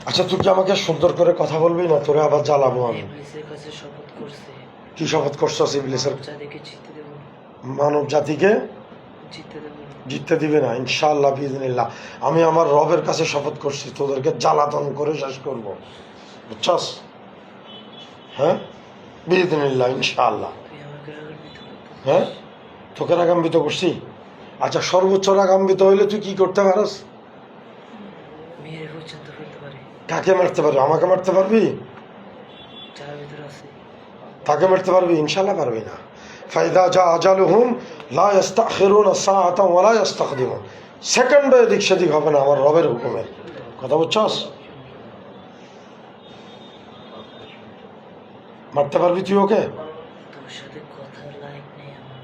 আচ্ছা তুই কি আমাকে সুন্দর করে কথা বলবি না তোরে আবার জ্বালাবো আমি? ইবলিসের কাছে শপথ করছে, কি শপথ করছস ইবলিসের? মানব জাতিকে জিততে দেব না, মানব জাতিকে জিততে দেব না। জিততে দিবে না ইনশাআল্লাহ বিইজনিল্লাহ। আমি আমার রবের কাছে শপথ করছি তোদেরকে জ্বালাতন করে শেষ করব, বুঝছস? হ্যাঁ বিইজনিল্লাহ ইনশাআল্লাহ। তুই আমাকে রাগান্বিত করতেছিস। হ্যাঁ তোকে রাগান্বিত করছি? আচ্ছা সর্বোচ্চ রাগান্বিত হইলে তুই কি করতে পারস? মেরে পর্যন্ত ফেলতে পারে, কাকে মারতে পারবি? আমাকে মারতে পারবি? যার ভিতরে আছে। তাকে মারতে পারবি? ইনশাআল্লাহ পারবি না। ফাইদা জা আজালুহুম লা ইস্তাখিরুনা সাআতান ওয়া লা ইস্তাকদিমুন। সেকেন্ডও এদিক সেদিক হবে না আমার রবের হুকুমে। কথা বুঝছস? মারতে পারবি তুই ওকে? তোর সাথে কথার লাইক নেই আমার।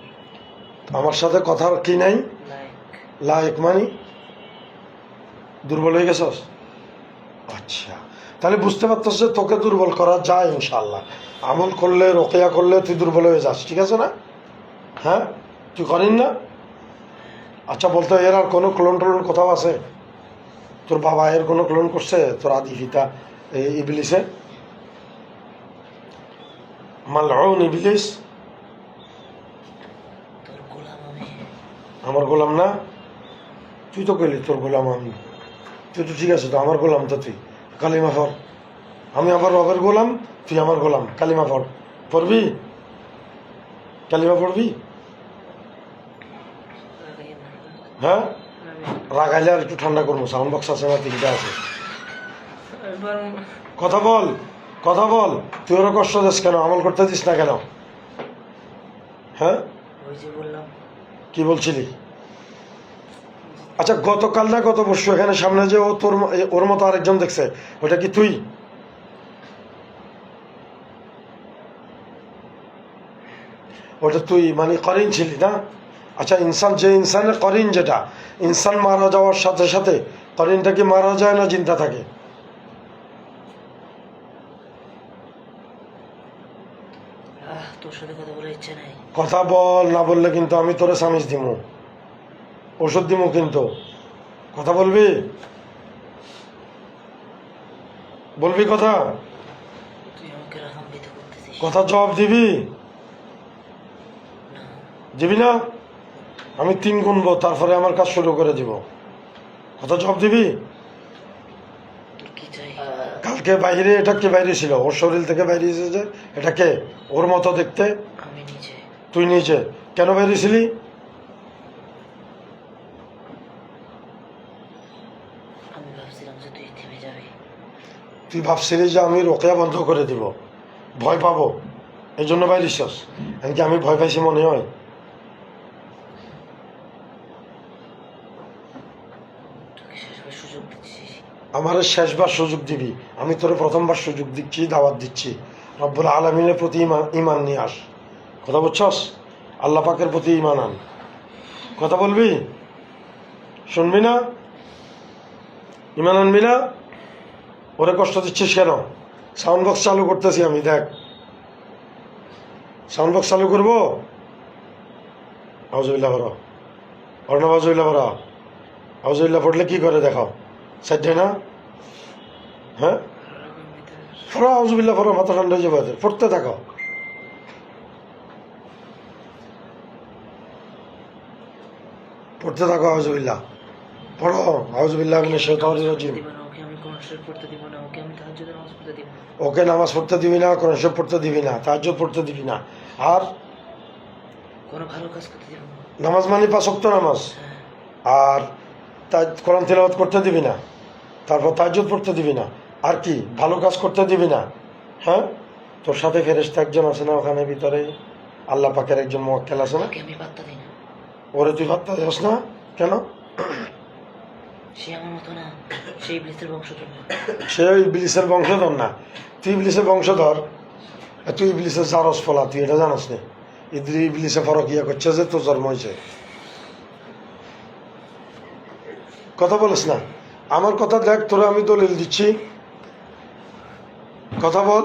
আমার সাথে কথার কি নাই? লাইক লায়েক মানি দুর্বল হয়ে গেছস? আচ্ছা তাহলে বুঝতে পারতেছ যে তোকে দুর্বল করা যায় ইনশাআল্লাহ। আমল করলে রোকেয়া করলে তুই দুর্বল হয়ে যাস, ঠিক আছে না? হ্যাঁ তুই করিস না? আচ্ছা বলতো এর আর কোনো ক্লোন টোলন কোথাও আছে? তোর বাবা এর কোনো ক্লোন করছে? তোর আদি পিতা ইবলিসে? মালউন ইবলিস তোর গোলাম আমি। আমার গোলাম না? তুই তো কইলি তোর গোলাম আমি। তুই তো ঠিক আছে তো আমার গোলাম তো তুই। কালিমা পড়। আমি আবার রবের গোলাম, তুই আমার গোলাম। কালিমা পড়। পড়বি? কালিমা পড়বি? রাগাইয়া না, হ্যাঁ রাগাইয়া রাগাইলে আর একটু ঠান্ডা করবো। সাউন্ড বক্স আছে না, তিনটা আছে। না। এবার কথা বল, কথা বল। তুই ওরা কষ্ট দিস কেন? আমল করতে দিস না কেন? হ্যাঁ ওই যে বললাম, কি বলছিলি? আচ্ছা গতকাল না গত পরশু এখানে সামনে যে ও তোর ওর মতো আরেকজন দেখছে, ওটা কি তুই? ওটা তুই মানে করিন ছিলি না? আচ্ছা ইনসান, যে ইনসানের করিন, যেটা ইনসান মারা যাওয়ার সাথে সাথে করিনটা কি মারা যায় না চিন্তা থাকে? তোর সাথে কথা বলার ইচ্ছা নাই। কথা বল, না বললে কিন্তু আমি তোরে সামিজ দিমু, ওষুধ দিমু কিন্তু। কথা বলবি? বলবি কথা? তুই আমাকে রাগান্বিত করতেছিস। কথা জবাব দিবি? না, দিবি না? আমি 3 গুনবো, তারপরে আমার কাজ শুরু করে দিব। কথা জবাব দিবি? তোর কি চাই? কালকে বাইরে এটা কে বাইরে ছিল? ওর শরীর থেকে বাইরে এসেছে এটা কে? ওর মতো দেখতে? আমি নিজে। তুই নিজে কেন বাইরে ছিলি? আমি ভাবছিলাম যে তুই থেমে যাবি। তুই ভাবছিলি যে আমি রোকেয়া বন্ধ করে দিব, ভয় পাবো, এই জন্য বাইরে ছিস? এমনকি আমি ভয় পাইছি মনে হয়? তোকে শেষবার সুযোগ দিচ্ছিস। আমার শেষবার সুযোগ দিবি? আমি তোরে প্রথমবার সুযোগ দিচ্ছি, দাওয়াত দিচ্ছি। রব্বুল আলমিনের প্রতি ইমান নিয়ে আস। কথা বুঝছস? আল্লাহ পাকের প্রতি ইমান আন। কথা বলবি? শুনবি না? ইমান আনবি না? ওরে কষ্ট দিচ্ছিস কেন? সাউন্ড বক্স চালু করতেছি আমি, দেখ। সাউন্ড বক্স চালু করবো? আউজুবিল্লাহ ভরা অর্ণব, আউজুবিল্লাহ ভরা। আউজুবিল্লাহ পড়লে কি করে দেখাও? সাইডে না? হ্যাঁ রাগান্বিত ফরা আউজুবিল্লাহ ফরা, মাথা ঠান্ডা হয়ে যাবে। পড়তে থাকো, পড়তে থাকো। আউজুবিল্লাহ পড়ো। আউজুবিল্লাহ মিনাশ শাইতানির রাজিম। দিব না ওকে, আমি কোরআন শরীফ পড়তে দিব না ওকে, আমি তাহাজ্জুদের নামাজ পড়তে দিব না। ওকে নামাজ পড়তে দিবি না, কোরআন শরীফ পড়তে দিবি না, তাহাজ্জুদ পড়তে দিবি না। আর কোনো ভালো কাজ করতে দিব না। নামাজ মানে 5 ওয়াক্ত নামাজ। হ্যাঁ, আর কোরআন তিলাওয়াত করতে দিবি না, তারপর তাহাজ্জুদ পড়তে দিবি না। আর কি ভালো কাজ করতে দিবি না? হ্যাঁ তোর সাথে ফেরেশতা একজন আছে না ওখানে ভিতরে? আল্লাহ পাকের একজন মুওয়াক্কেল আছে না? ওকে আমি পাত্তা দিই না। ওরে তুই পাত্তা দিস না কেন? সে আমার মতো না, সে ইবলিসের বংশধর না। সে ইবলিসের বংশধর না? তুই ইবলিসের বংশধর? তুই ইবলিসের জারস ফলা, তুই এটা জানাস না? ইবলিসে ফরকিয়া করছে যে তোর জন্ম হয়েছে। কথা বলিস না। আমার কথা দেখ, তোরা আমি দলিল দিচ্ছি। কথা বল।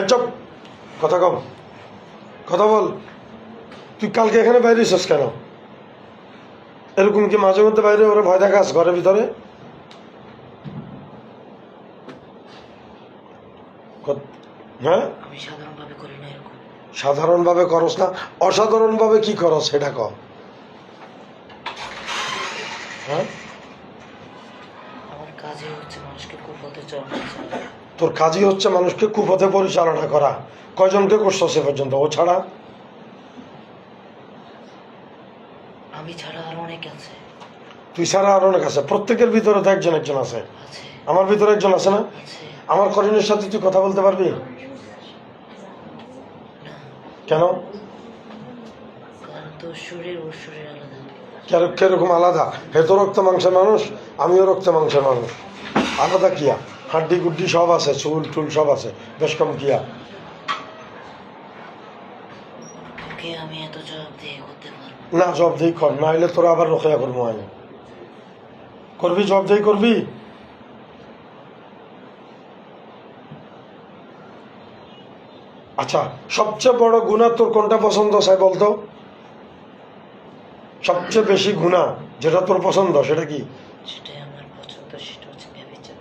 চুপ, কথা কম, কথা বল। তুই কালকে এখানে বাইরে এসেছিস কেন? এরকম কি মাঝে মধ্যে বাইরে ওরা ভয় দেখাস ঘরের ভিতরে? হ্যাঁ, আমি সাধারণভাবে করি না এরকম। সাধারণভাবে করস না, অসাধারণভাবে কি করস সেটা ক। হ্যাঁ, আমার কাজে হচ্ছে মানুষকে কুপথে চলানো। তোর কাজই হচ্ছে মানুষকে কুপথে পরিচালনা করা। কয়জনকে করছো সে পর্যন্ত? ও ছাড়া আমি ছাড়া আরো অনেক আছে। তুই ছাড়া আর অনেক আছে, প্রত্যেকের ভিতরে তো একজন একজন আছে। আছে আমার ভিতরে একজন আছে না? আছে আমার করিনের সাথে তুই কথা বলতে পারবি? না, কেন? কারণ তো শরীর ওর শরীর আলাদা। কিরকম আলাদা? হে তো রক্ত মাংসের মানুষ, আমিও রক্ত মাংসের মানুষ। আলাদা কিয়া? হাড্ডি গুড্ডি সব আছে, চুল টুল সব আছে, বেশ কম কিয়া? তোকে আমি এত জবাব দিয়ে করতে পারবো না, জবাবদেহি কর, না হলে তোরা আবার রোকেয়া করবো। আমি করবি, জবাবদেহি করবি? আচ্ছা, সবচেয়ে বড় গুনাহ তোর কোনটা পছন্দ চাই বলতো? সবচেয়ে বেশি গুনাহ যেটা তোর পছন্দ সেটা কি? সেটাই আমার পছন্দ, সেটা হচ্ছে ব্যভিচার।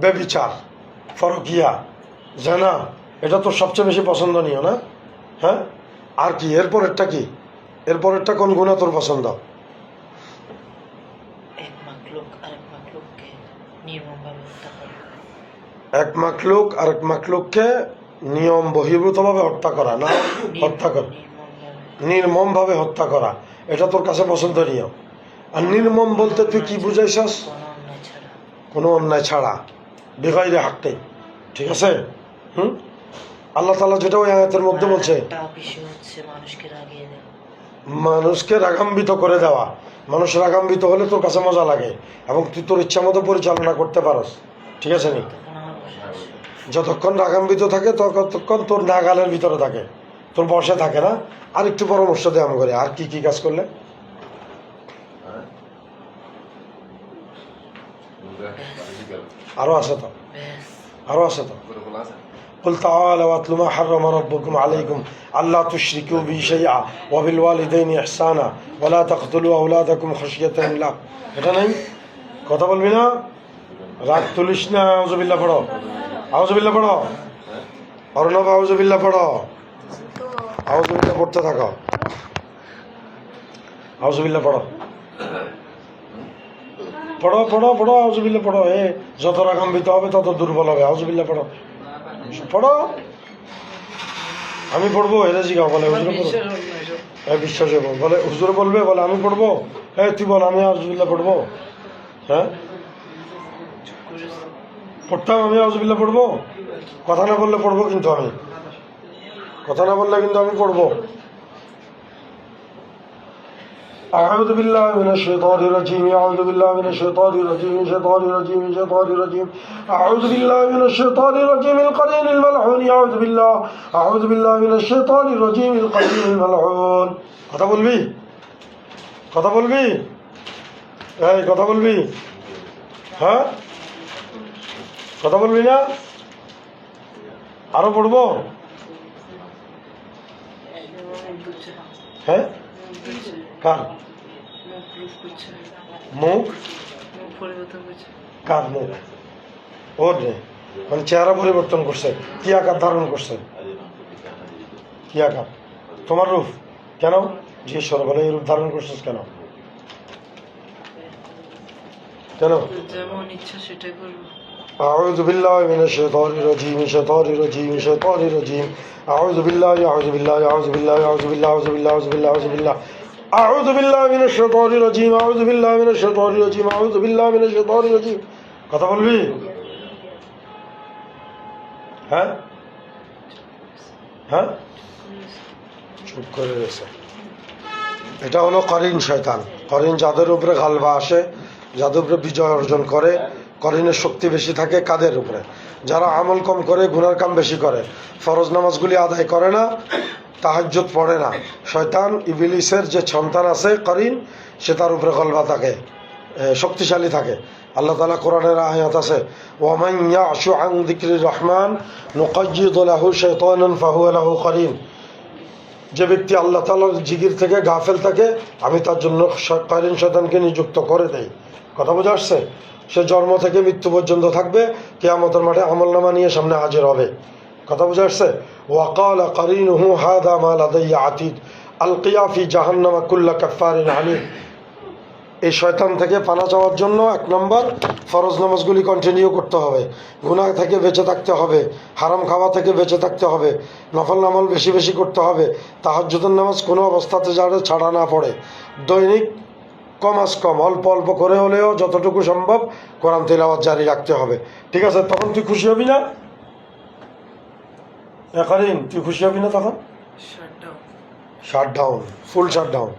ব্যভিচার, ফরকিয়া, জানা, এটা তোর সবচেয়ে বেশি পছন্দনীয় না? হ্যাঁ, আর কি এরপরেরটা কি? এরপরেরটা কোন গুনাহ তোর পছন্দ? এক মাকলুক আরেক মাকলুককে নির্মমভাবে হত্যা করে। এক মাকলুক আরেক মাকলুককে নিয়ম বহির্ভূতভাবে হত্যা করা, না হত্যা করা, নির্মমভাবে। নির্মমভাবে হত্যা করা, এটা তোর কাছে পছন্দনীয়। আর নির্মম বলতে তুই কি বুঝাইছস? কোনো অন্যায় ছাড়া। কোনো অন্যায় ছাড়া, বেগাইরে হাঁকতে, ঠিক আছে? হুম, আল্লাহ তাআলা যেটা ওই আয়াতের মধ্যে বলছে, একটা বিষয় হচ্ছে মানুষকে রাগিয়ে দেওয়া। মানুষকে রাগান্বিত করে দেওয়া। মানুষ রাগান্বিত হলে তোর কাছে মজা লাগে এবং তুই তোর ইচ্ছা মতো পরিচালনা করতে পারস, ঠিক আছে নি? তখন আমার বসে আছে। যতক্ষণ রাগান্বিত থাকে ততক্ষণ তোর নাগালের ভিতরে থাকে, তোর বসে থাকে না। আর একটু পরামর্শ দে আমি করে, আর কি কি কাজ করলে? আরো আছে তো, ব্যাস। আরো আছে তো। قل تعالوا واتلوا ما حرم ربكم عليكم ألا تشركوا به شيئا وبالوالدين إحسانا ولا تقتلوا أولادكم خشية إملاق। এটা নাই? কথা বলবি না? রাগ তুলিস না। আউযুবিল্লাহ পড়ো, আউযুবিল্লাহ পড়ো, অর্ণব আউযুবিল্লাহ পড়ো, আউযুবিল্লাহ পড়তে থাকো, আউযুবিল্লাহ পড়ো, পড়ো পড়ো পড়ো, আউযুবিল্লাহ পড়ো। যত রাগান্বিত হবে তত দুর্বল হবে। আউযুবিল্লাহ পড়ো, পড়ো। আমি পড়বো, এটা জিগাও, বলে হুজুরে পড়বো। বিশ্বাস বলে হুজুরে বলবে, বলে আমি পড়বো। তুই বল, আমি আউযুবিল্লাহ পড়বো। হ্যাঁ, পড়তাম আমি, আউযুবিল্লাহ পড়বো। কথা না বললে পড়বো, কিন্তু আমি কথা না বললে কিন্তু আমি পড়বো। أعوذ بالله من الشيطان الرجيم، أعوذ بالله من الشيطان الرجيم، الشيطان الرجيم، الشيطان الرجيم، أعوذ بالله من الشيطان الرجيم القرين الملعون، أعوذ بالله من الشيطان الرجيم القرين الملعون। কথা বলবি, কথা বলবি, কথা বলবি? হ্যাঁ, কথা বলবি না? আরো পড়বো? হ্যাঁ, কার মুখ? কার মুখ? ওর রে, মানে চেহারা পরিবর্তন করছে, কি আকার ধারণ করছে? কি আকার? তোমার রূপ? কেন জিজ্ঞেস করো, বলে এই রূপ ধারণ করছিস কেন? কেন? যেমন ইচ্ছা সেটাই করবো। أعوذ بالله من الشيطان الرجيم، الشيطان الرجيم، الشيطان الرجيم، أعوذ بالله، أعوذ بالله، أعوذ بالله، أعوذ بالله، أعوذ بالله، أعوذ بالله، أعوذ بالله، أعوذ بالله من الشيطان الرجيم، أعوذ بالله من الشيطان الرجيم، أعوذ بالله من الشيطان الرجيم। কথা বলবি? হ্যাঁ, হ্যাঁ, চুপ করে রয়েছে। এটা হলো করিন শয়তান। করিন যাদের উপরে গালবা আসে, যাদের উপরে বিজয় অর্জন করে, করিনের শক্তি বেশি থাকে কাদের উপরে? যারা আমল কম করে, গুনার কাম বেশি করে, ফরজ নামাজগুলি আদায় করে না, তাহাজ্জুদ পড়ে না, শয়তান ইবলিসের যে সন্তান আছে করিন, সে তার উপরে গলবা থাকে, শক্তিশালী থাকে। আল্লাহ তাআলা কোরআনের আয়াত আছে, ওয়ামান ইয়াশু আন যিকরির রহমান নুকাইয়িদ লাহু শাইতানান ফাহুয়া লাহু করিন। যে ব্যক্তি আল্লাহ তাআলার জিকির থেকে গাফেল থাকে, আমি তার জন্য করিন শয়তানকে নিযুক্ত করে দেই। কথা বোঝা আসছে? সে জন্ম থেকে মৃত্যু পর্যন্ত থাকবে, কিয়ামতের মাঠে আমলনামা নিয়ে সামনে হাজির হবে। কথা বুঝে আসছে? ওয়াকালা কারিনুহু হাদা মা লাদাইয়া আতিদ আলকিয়া ফি জাহান্নামা কুল্লা কাফারিন আনিদ। এই শয়তান থেকে পানা চাওয়ার জন্য 1 নম্বর ফরজ নামাজগুলি কন্টিনিউ করতে হবে, গুনাহ থেকে বেঁচে থাকতে হবে, হারাম খাওয়া থেকে বেঁচে থাকতে হবে, নফল নামাজ বেশি বেশি করতে হবে, তাহাজ্জুদের নামাজ কোনো অবস্থাতে যাতে ছাড়া না পড়ে, দৈনিক কমাস কম অল্প অল্প করে হলেও যতটুকু সম্ভব কোরআন তেলাওয়াত জারি রাখতে হবে। ঠিক আছে? তখন তুই খুশি হবি না? কারিন তুই খুশি হবি না তখন? শাট ডাউন, ফুল শাট ডাউন।